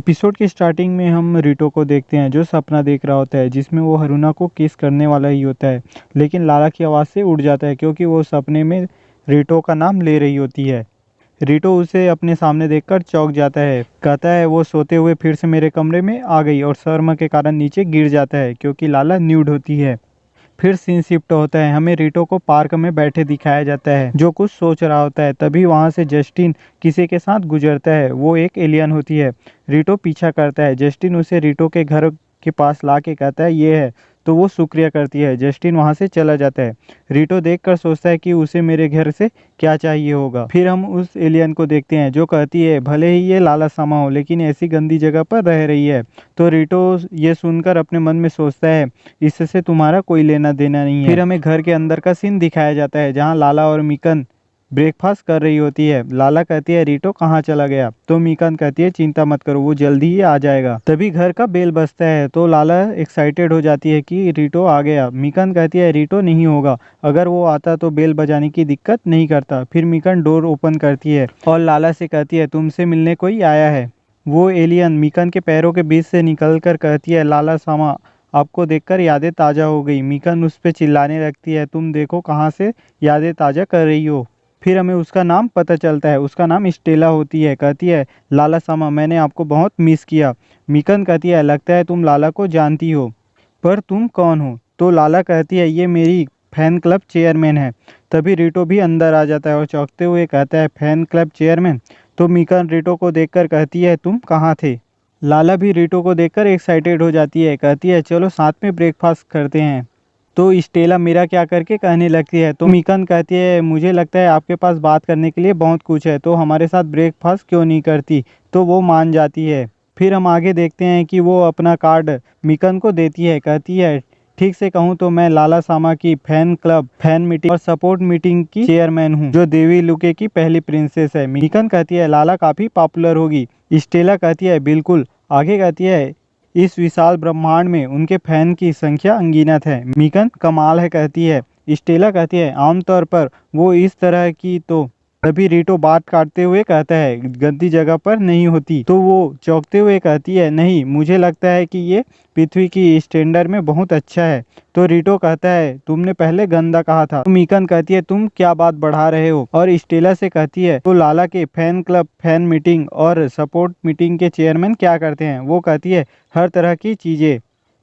Episode की starting में हम रिटो को देखते हैं जो सपना देख रहा होता है जिसमें वो हारुना को किस करने वाला ही होता है, लेकिन लाला की आवाज़ से उठ जाता है क्योंकि वो सपने में रिटो का नाम ले रही होती है। रिटो उसे अपने सामने देखकर चौंक जाता है, कहता है वो सोते हुए फिर से मेरे कमरे में आ गई और शर्म के कारण नीचे गिर जाता है क्योंकि लाला न्यूड होती है। फिर सीन शिफ्ट होता है, हमें रिटो को पार्क में बैठे दिखाया जाता है जो कुछ सोच रहा होता है। तभी वहां से जस्टिन किसी के साथ गुजरता है, वो एक एलियन होती है। रिटो पीछा करता है, जस्टिन उसे रिटो के घर के पास ला के कहता है ये है, तो वो शुक्रिया करती है। जस्टिन वहां से चला जाता है। रिटो देखकर सोचता है कि उसे मेरे घर से क्या चाहिए होगा। फिर हम उस एलियन को देखते हैं जो कहती है भले ही ये लाला सामा हो लेकिन ऐसी गंदी जगह पर रह रही है। तो रिटो ये सुनकर अपने मन में सोचता है इससे तुम्हारा कोई लेना देना नहीं है। फिर हमें घर के अंदर का सीन दिखाया जाता है जहाँ लाला और मिकन ब्रेकफास्ट कर रही होती है। लाला कहती है रिटो कहाँ चला गया, तो मिकन कहती है चिंता मत करो वो जल्दी ही आ जाएगा। तभी घर का बेल बजता है तो लाला एक्साइटेड हो जाती है कि रिटो आ गया। मिकन कहती है रिटो नहीं होगा, अगर वो आता तो बेल बजाने की दिक्कत नहीं करता। फिर मिकन डोर ओपन करती है और लाला से कहती है तुमसे मिलने कोई आया है। वो एलियन मिकन के पैरों के बीच से निकल कर कहती है लाला सामा आपको देखकर यादें ताज़ा हो गई। मिकन उस पर चिल्लाने लगती है तुम देखो कहाँ से यादें ताज़ा कर रही हो। फिर हमें उसका नाम पता चलता है, उसका नाम स्टेला होती है। कहती है लाला सामा मैंने आपको बहुत मिस किया। मिकन कहती है लगता है तुम लाला को जानती हो, पर तुम कौन हो? तो लाला कहती है ये मेरी फैन क्लब चेयरमैन है। तभी रिटो भी अंदर आ जाता है और चौंकते हुए कहता है फैन क्लब चेयरमैन। तो मिकन रिटो को देखकर कहती है तुम कहाँ थे? लाला भी रिटो को देखकर एक्साइटेड हो जाती है, कहती है चलो साथ में ब्रेकफास्ट करते हैं। तो स्टेला मेरा क्या करके कहने लगती है। तो मिकन कहती है मुझे लगता है आपके पास बात करने के लिए बहुत कुछ है, तो हमारे साथ ब्रेकफास्ट क्यों नहीं करती? तो वो मान जाती है। फिर हम आगे देखते हैं कि वो अपना कार्ड मिकन को देती है, कहती है ठीक से कहूँ तो मैं लाला सामा की फैन क्लब, फैन मीटिंग और सपोर्ट मीटिंग की चेयरमैन हूँ जो देवी लुके की पहली प्रिंसेस है। मिकन कहती है लाला काफ़ी पॉपुलर होगी। स्टेला कहती है बिल्कुल। आगे कहती है इस विशाल ब्रह्मांड में उनके फैन की संख्या अनगिनत है। मिकन कमाल है कहती है। स्टेला कहती है आमतौर पर वो इस तरह की तो। तभी रिटो बात काटते हुए कहता है गंदी जगह पर नहीं होती। तो वो चौंकते हुए कहती है नहीं मुझे लगता है कि ये पृथ्वी की स्टैंडर्ड में बहुत अच्छा है। तो रिटो कहता है तुमने पहले गंदा कहा था। तो मिकन कहती है तुम क्या बात बढ़ा रहे हो? और स्टेला से कहती है तो लाला के फैन क्लब, फैन मीटिंग और सपोर्ट मीटिंग के चेयरमैन क्या करते हैं? वो कहती है हर तरह की चीज़ें।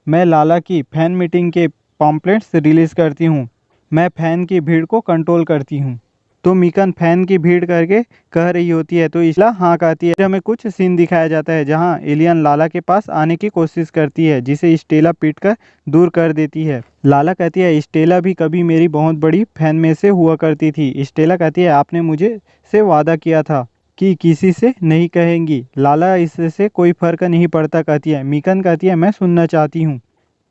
मैं लाला की फैन मीटिंग के पॉम्पलेट्स रिलीज करती हूँ, मैं फैन की भीड़ को कंट्रोल करती हूँ। तो मिकन फैन की भीड़ करके कह रही होती है तो इसला हाँ कहती है। हमें कुछ सीन दिखाया जाता है जहाँ एलियन लाला के पास आने की कोशिश करती है जिसे स्टेला पीट कर दूर कर देती है। लाला कहती है स्टेला भी कभी मेरी बहुत बड़ी फैन में से हुआ करती थी। स्टेला कहती है आपने मुझे से वादा किया था कि किसी से नहीं कहेंगी। लाला इससे कोई फर्क नहीं पड़ता कहती है। मिकन कहती है मैं सुनना चाहती हूँ।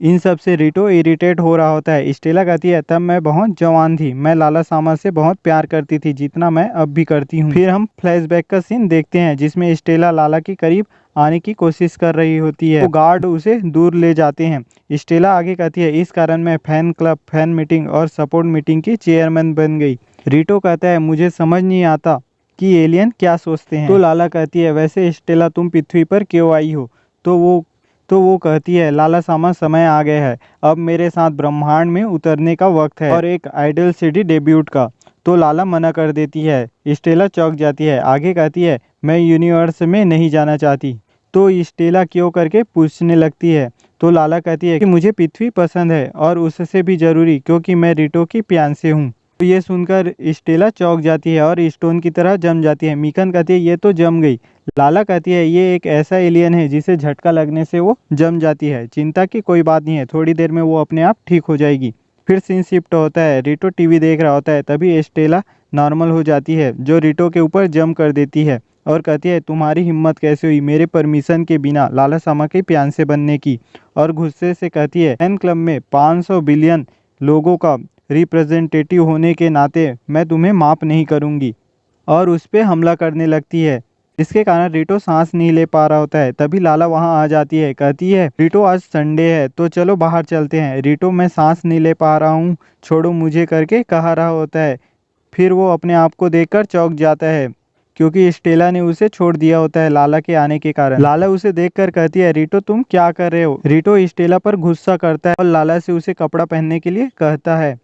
इन सब से रिटो इरिटेट हो रहा होता है। स्टेला कहती है तब मैं बहुत जवान थी, मैं लाला सामा से बहुत प्यार करती थी जितना मैं अब भी करती हूँ। फिर हम फ्लैशबैक का सीन देखते हैं जिसमें स्टेला लाला के करीब आने की कोशिश कर रही होती है, तो गार्ड उसे दूर ले जाते हैं। स्टेला आगे कहती है इस कारण मैं फैन क्लब, फैन मीटिंग और सपोर्ट मीटिंग की चेयरमैन बन गई। रिटो कहता है मुझे समझ नहीं आता कि एलियन क्या सोचते हैं। तो लाला कहती है वैसे स्टेला तुम पृथ्वी पर क्यों आई हो? तो वो कहती है लाला सामा समय आ गया है, अब मेरे साथ ब्रह्मांड में उतरने का वक्त है और एक आइडल सिटी डेब्यूट का। तो लाला मना कर देती है। स्टेला चौंक जाती है, आगे कहती है मैं यूनिवर्स में नहीं जाना चाहती। तो स्टेला क्यों करके पूछने लगती है। तो लाला कहती है कि मुझे पृथ्वी पसंद है और उससे भी ज़रूरी क्योंकि मैं रिटो की प्यासे हूँ। तो ये सुनकर स्टेला चौंक जाती है और स्टोन की तरह जम जाती है। मिकन कहती है ये तो जम गई। लाला कहती है ये एक ऐसा एलियन है जिसे झटका लगने से वो जम जाती है, चिंता की कोई बात नहीं है, थोड़ी देर में वो अपने आप ठीक हो जाएगी। फिर सीन शिफ्ट होता है, रिटो टीवी देख रहा होता है। तभी स्टेला नॉर्मल हो जाती है जो रिटो के ऊपर जम कर देती है और कहती है तुम्हारी हिम्मत कैसे हुई मेरे परमिशन के बिना लाला सामा के प्यासे बनने की? और गुस्से से कहती है फैन क्लब में 500 बिलियन लोगों का रिप्रेजेंटेटिव होने के नाते मैं तुम्हें माफ़ नहीं करूँगी। और उस पर हमला करने लगती है जिसके कारण रिटो सांस नहीं ले पा रहा होता है। तभी लाला वहां आ जाती है, कहती है रिटो आज संडे है तो चलो बाहर चलते हैं। रिटो मैं सांस नहीं ले पा रहा हूँ, छोड़ो मुझे करके कह रहा होता है। फिर वो अपने आप को देखकर चौंक जाता है क्योंकि स्टेला ने उसे छोड़ दिया होता है लाला के आने के कारण। लाला उसे देखकर कहती है, रीटो तुम क्या कर रहे हो। रीटो स्टेला पर गुस्सा करता है और लाला से उसे कपड़ा पहनने के लिए कहता है।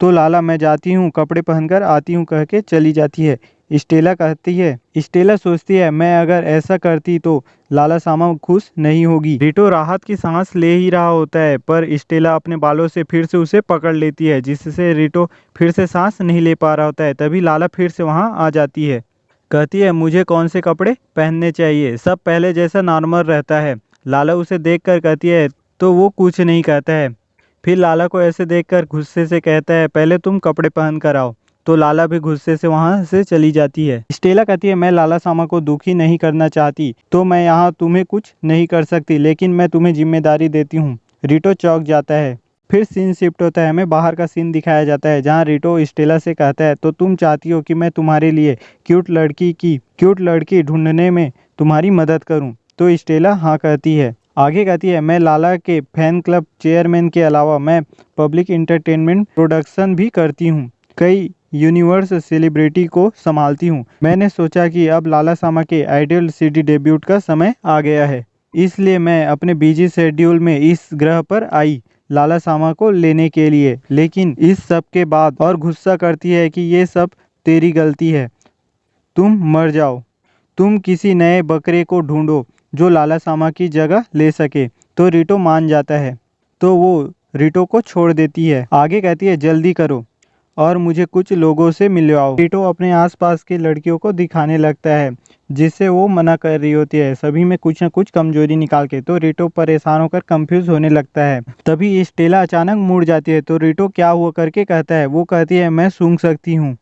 तो लाला मैं जाती हूँ, कपड़े पहनकर आती हूँ कह के चली जाती है। स्टेला कहती है, स्टेला सोचती है मैं अगर ऐसा करती तो लाला सामा खुश नहीं होगी। रीटो राहत की सांस ले ही रहा होता है पर स्टेला अपने बालों से फिर से उसे पकड़ लेती है, जिससे रीटो फिर से सांस नहीं ले पा रहा होता है। तभी लाला फिर से वहाँ आ जाती है, कहती है मुझे कौन से कपड़े पहनने चाहिए, सब पहले जैसा नॉर्मल रहता है। लाला उसे देखकर कहती है तो वो कुछ नहीं कहता है। फिर लाला को ऐसे देखकर गुस्से से कहता है पहले तुम कपड़े पहन कर आओ। तो लाला भी गुस्से से वहां से चली जाती है। स्टेला कहती है मैं लाला सामा को दुखी नहीं करना चाहती तो मैं यहाँ तुम्हें कुछ नहीं कर सकती, लेकिन मैं तुम्हें जिम्मेदारी देती हूँ। रीटो चौंक जाता है। फिर सीन शिफ्ट होता है, हमें बाहर का सीन दिखाया जाता है जहाँ रीटो स्टेला से कहता है तो तुम चाहती हो कि मैं तुम्हारे लिए क्यूट लड़की ढूंढने में तुम्हारी मदद करूं। तो स्टेला हाँ कहती है। आगे कहती है मैं लाला के फैन क्लब चेयरमैन के अलावा मैं पब्लिक इंटरटेनमेंट प्रोडक्शन भी करती हूँ, कई यूनिवर्स सेलिब्रिटी को संभालती हूँ। मैंने सोचा कि अब लाला सामा के आइडियल सिटी डेब्यूट का समय आ गया है, इसलिए मैं अपने बिजी शेड्यूल में इस ग्रह पर आई लाला सामा को लेने के लिए। लेकिन इस सब के बाद और गुस्सा करती है कि ये सब तेरी गलती है, तुम मर जाओ, तुम किसी नए बकरे को ढूंढो जो लाला सामा की जगह ले सके। तो रीटो मान जाता है, तो वो रीटो को छोड़ देती है। आगे कहती है जल्दी करो और मुझे कुछ लोगों से मिलवाओ। रीटो अपने आसपास की लड़कियों को दिखाने लगता है जिससे वो मना कर रही होती है, सभी में कुछ न कुछ कमजोरी निकाल के। तो रीटो परेशान होकर कंफ्यूज होने लगता है। तभी स्टेला अचानक मुड़ जाती है, तो रीटो क्या हुआ करके कहता है। वो कहती है मैं सूंघ सकती हूँ,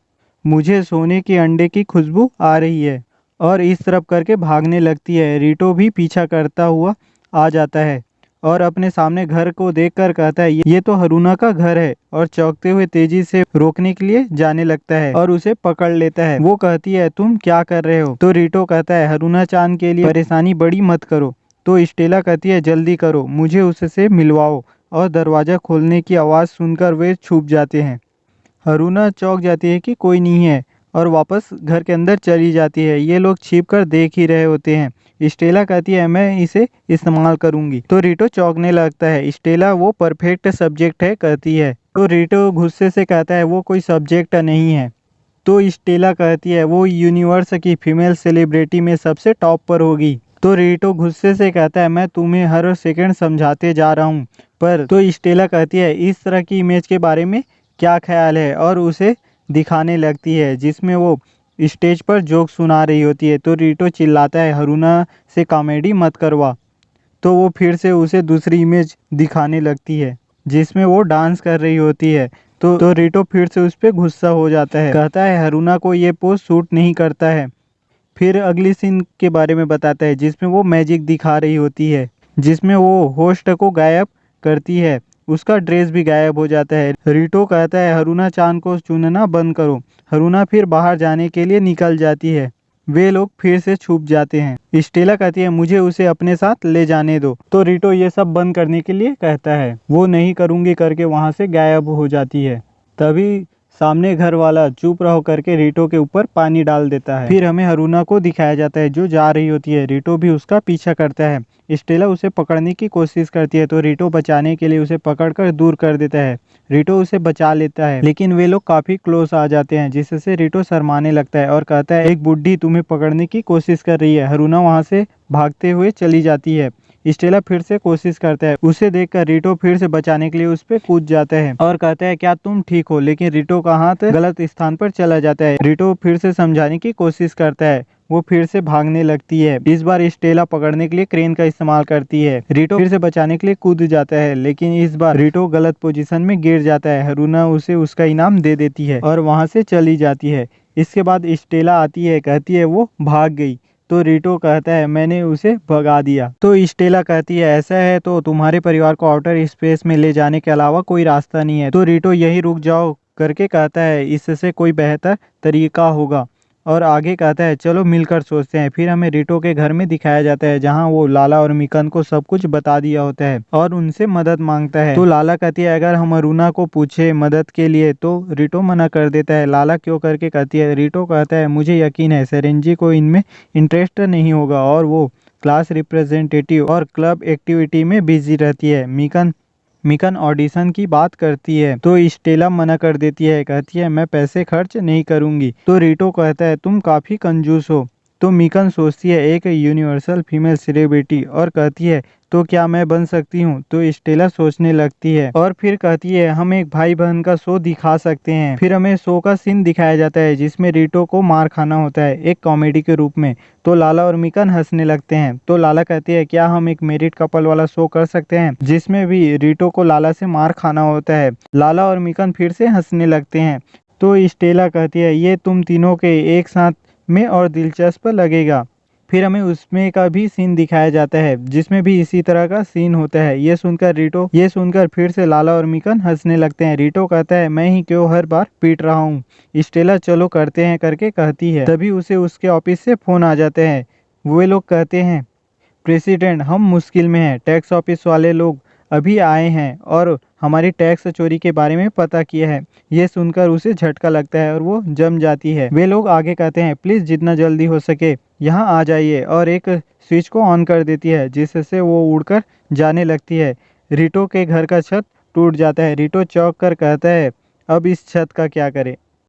मुझे सोने के अंडे की खुशबू आ रही है, और इस तरफ करके भागने लगती है। रीटो भी पीछा करता हुआ आ जाता है और अपने सामने घर को देखकर कहता है ये तो हरुना का घर है, और चौंकते हुए तेजी से रोकने के लिए जाने लगता है और उसे पकड़ लेता है। वो कहती है तुम क्या कर रहे हो। तो रीटो कहता है हरुना चांद के लिए परेशानी बड़ी मत करो। तो स्टेला कहती है जल्दी करो, मुझे उससे मिलवाओ, और दरवाजा खोलने की आवाज़ सुनकर वे छुप जाते हैं। हरुना चौंक जाती है कि कोई नहीं है और वापस घर के अंदर चली जाती है। ये लोग छिप कर देख ही रहे होते हैं। स्टेला कहती है मैं इसे इस्तेमाल करूंगी। तो रीटो चौंकने लगता है। स्टेला वो परफेक्ट सब्जेक्ट है कहती है। तो रीटो गुस्से से कहता है वो कोई सब्जेक्ट नहीं है। तो स्टेला कहती है वो यूनिवर्स की फीमेल सेलिब्रिटी में सबसे टॉप पर होगी। तो रीटो गुस्से से कहता है मैं तुम्हें हर सेकंड समझाते जा रहा हूँ पर। तो स्टेला कहती है इस तरह की इमेज के बारे में क्या ख्याल है, और उसे दिखाने लगती है जिसमें वो स्टेज पर जोक सुना रही होती है। तो रीटो चिल्लाता है हरुना से कॉमेडी मत करवा। तो वो फिर से उसे दूसरी इमेज दिखाने लगती है जिसमें वो डांस कर रही होती है। तो रीटो फिर से उस पर गुस्सा हो जाता है, कहता है हरुना को ये पोज सूट नहीं करता है। फिर अगली सीन के बारे में बताता है जिसमें वो मैजिक दिखा रही होती है, जिसमें वो होस्ट को गायब करती है, उसका ड्रेस भी गायब हो जाता है। रीटो कहता है हरुना चांद को चुनना बंद करो। हरुना फिर बाहर जाने के लिए निकल जाती है। वे लोग फिर से छुप जाते हैं। स्टेला कहती है मुझे उसे अपने साथ ले जाने दो। तो रीटो ये सब बंद करने के लिए कहता है, वो नहीं करूँगी करके वहाँ से गायब हो जाती है। तभी सामने घर वाला चुप रहो करके रीटो के ऊपर पानी डाल देता है। फिर हमें हरुना को दिखाया जाता है जो जा रही होती है। रीटो भी उसका पीछा करता है। स्टेला उसे पकड़ने की कोशिश करती है तो रीटो बचाने के लिए उसे पकड़कर दूर कर देता है। रीटो उसे बचा लेता है, लेकिन वे लोग काफी क्लोज आ जाते हैं जिससे रीटो शर्माने लगता है और कहता है एक बुड्ढी तुम्हें पकड़ने की कोशिश कर रही है। हरुना वहाँ से भागते हुए चली जाती है। स्टेला फिर से कोशिश करता है, उसे देखकर रीटो फिर से बचाने के लिए उस पर कूद जाता है और कहता है क्या तुम ठीक हो, लेकिन रीटो का हाथ गलत स्थान पर चला जाता है। रीटो फिर से समझाने की कोशिश करता है, वो फिर से भागने लगती है। इस बार स्टेला पकड़ने के लिए क्रेन का इस्तेमाल करती है। रीटो फिर से बचाने के लिए कूद जाता है, लेकिन इस बार रीटो गलत पोजीशन में गिर जाता है। हरुना उसे उसका इनाम दे देती है और वहां से चली जाती है। इसके बाद स्टेला आती है, कहती है वो भाग गई। तो रीटो कहता है मैंने उसे भगा दिया। तो स्टेला कहती है ऐसा है तो तुम्हारे परिवार को आउटर स्पेस में ले जाने के अलावा कोई रास्ता नहीं है। तो रीटो यही रुक जाओ करके कहता है इससे कोई बेहतर तरीका होगा। और आगे कहता है चलो मिलकर सोचते हैं। फिर हमें रिटो के घर में दिखाया जाता है जहाँ वो लाला और मिकन को सब कुछ बता दिया होता है और उनसे मदद मांगता है। तो लाला कहती है अगर हम अरुणा को पूछे मदद के लिए, तो रिटो मना कर देता है। लाला क्यों करके कहती है। रिटो कहता है मुझे यकीन है सेरेंजी को इनमें इंटरेस्ट नहीं होगा और वो क्लास रिप्रेजेंटेटिव और क्लब एक्टिविटी में बिजी रहती है। मिकन ऑडिशन की बात करती है तो स्टेला मना कर देती है, कहती है मैं पैसे खर्च नहीं करूंगी। तो रिटो कहता है तुम काफी कंजूस हो। तो मिकन सोचती है एक यूनिवर्सल फीमेल सेलिब्रिटी और कहती है तो क्या मैं बन सकती हूँ। तो स्टेला सोचने लगती है और फिर कहती है हम एक भाई बहन का शो दिखा सकते हैं। फिर हमें शो का सीन दिखाया जाता है जिसमें रिटो को मार खाना होता है एक कॉमेडी के रूप में। तो लाला और मिकन हंसने लगते हैं। तो लाला कहती है क्या हम एक मैरिड कपल वाला शो कर सकते हैं जिसमें भी रिटो को लाला से मार खाना होता है। लाला और मिकन फिर से हंसने लगते हैं। तो स्टेला कहती है ये तुम तीनों के एक साथ में और दिलचस्प लगेगा। फिर हमें उसमें का भी सीन दिखाया जाता है जिसमें भी इसी तरह का सीन होता है। ये सुनकर फिर से लाला और मिकन हंसने लगते हैं। रिटो कहता है मैं ही क्यों हर बार पीट रहा हूँ। स्टेला चलो करते हैं करके कहती है। तभी उसे उसके ऑफिस से फोन आ जाते हैं। वे लोग कहते हैं प्रेसिडेंट हम मुश्किल में हैं, टैक्स ऑफिस वाले लोग अभी आए हैं और हमारी टैक्स चोरी के बारे में पता किया है। ये सुनकर उसे झटका लगता है और वो जम जाती है। वे लोग आगे कहते हैं प्लीज़ जितना जल्दी हो सके यहाँ आ जाइए और एक स्विच को ऑन कर देती है जिससे वो उड़कर जाने लगती है। रिटो के घर का छत टूट जाता है। रिटो चौंक कर कहता है अब इस छत का क्या करें।